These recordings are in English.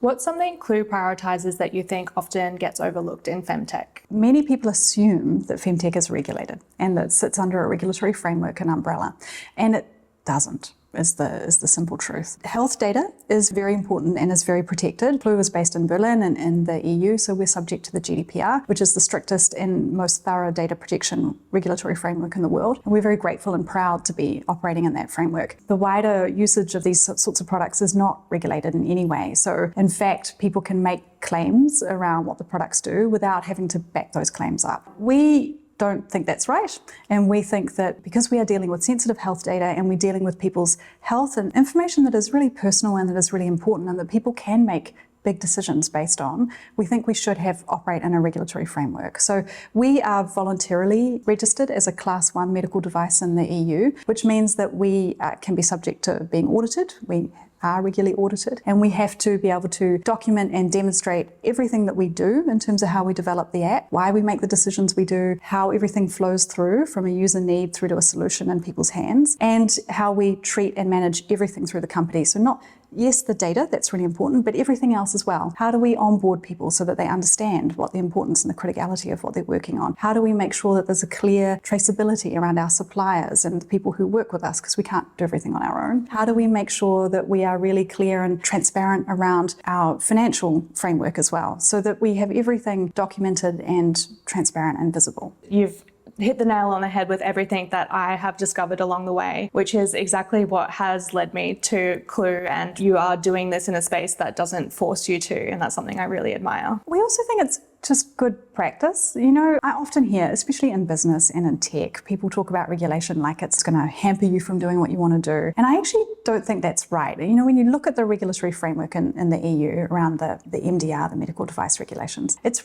What's something Clue prioritises that you think often gets overlooked in femtech? Many people assume that femtech is regulated and that it sits under a regulatory framework and umbrella, and it doesn't. Is the simple truth. Health data is very important and is very protected. Clue is based in Berlin and in the EU, so we're subject to the GDPR, which is the strictest and most thorough data protection regulatory framework in the world. And we're very grateful and proud to be operating in that framework. The wider usage of these sorts of products is not regulated in any way. So in fact, people can make claims around what the products do without having to back those claims up. We don't think that's right. And we think that because we are dealing with sensitive health data and we're dealing with people's health and information that is really personal and that is really important and that people can make big decisions based on, we think we should operate in a regulatory framework. So we are voluntarily registered as a Class 1 medical device in the EU, which means that we can be subject to being audited. We are regularly audited, and we have to be able to document and demonstrate everything that we do in terms of how we develop the app, why we make the decisions we do, how everything flows through from a user need through to a solution in people's hands, and how we treat and manage everything through the company. So not yes, the data, that's really important, but everything else as well. How do we onboard people so that they understand what the importance and the criticality of what they're working on? How do we make sure that there's a clear traceability around our suppliers and the people who work with us, because we can't do everything on our own? How do we make sure that we are really clear and transparent around our financial framework as well, so that we have everything documented and transparent and visible? You've hit the nail on the head with everything that I have discovered along the way, which is exactly what has led me to Clue, and you are doing this in a space that doesn't force you to, and that's something I really admire. We also think it's just good practice. You know, I often hear, especially in business and in tech, people talk about regulation like it's going to hamper you from doing what you want to do. And I actually don't think that's right. You know, when you look at the regulatory framework in the EU around the MDR, the medical device regulations, it's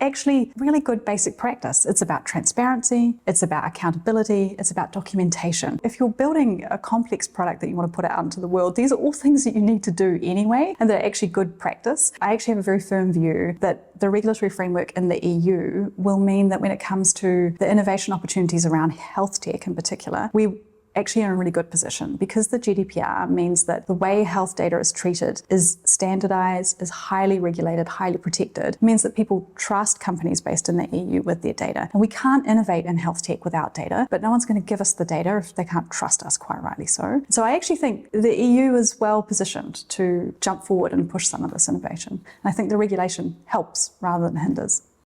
actually really good basic practice. It's about transparency, it's about accountability, it's about documentation. If you're building a complex product that you want to put out into the world, these are all things that you need to do anyway, and they're actually good practice. I actually have a very firm view that the regulatory framework in the EU will mean that when it comes to the innovation opportunities around health tech in particular, we actually in a really good position, because the GDPR means that the way health data is treated is standardized, is highly regulated, highly protected. It means that people trust companies based in the EU with their data. And we can't innovate in health tech without data, but no one's going to give us the data if they can't trust us, quite rightly so. So I actually think the EU is well positioned to jump forward and push some of this innovation. And I think the regulation helps rather than hinders.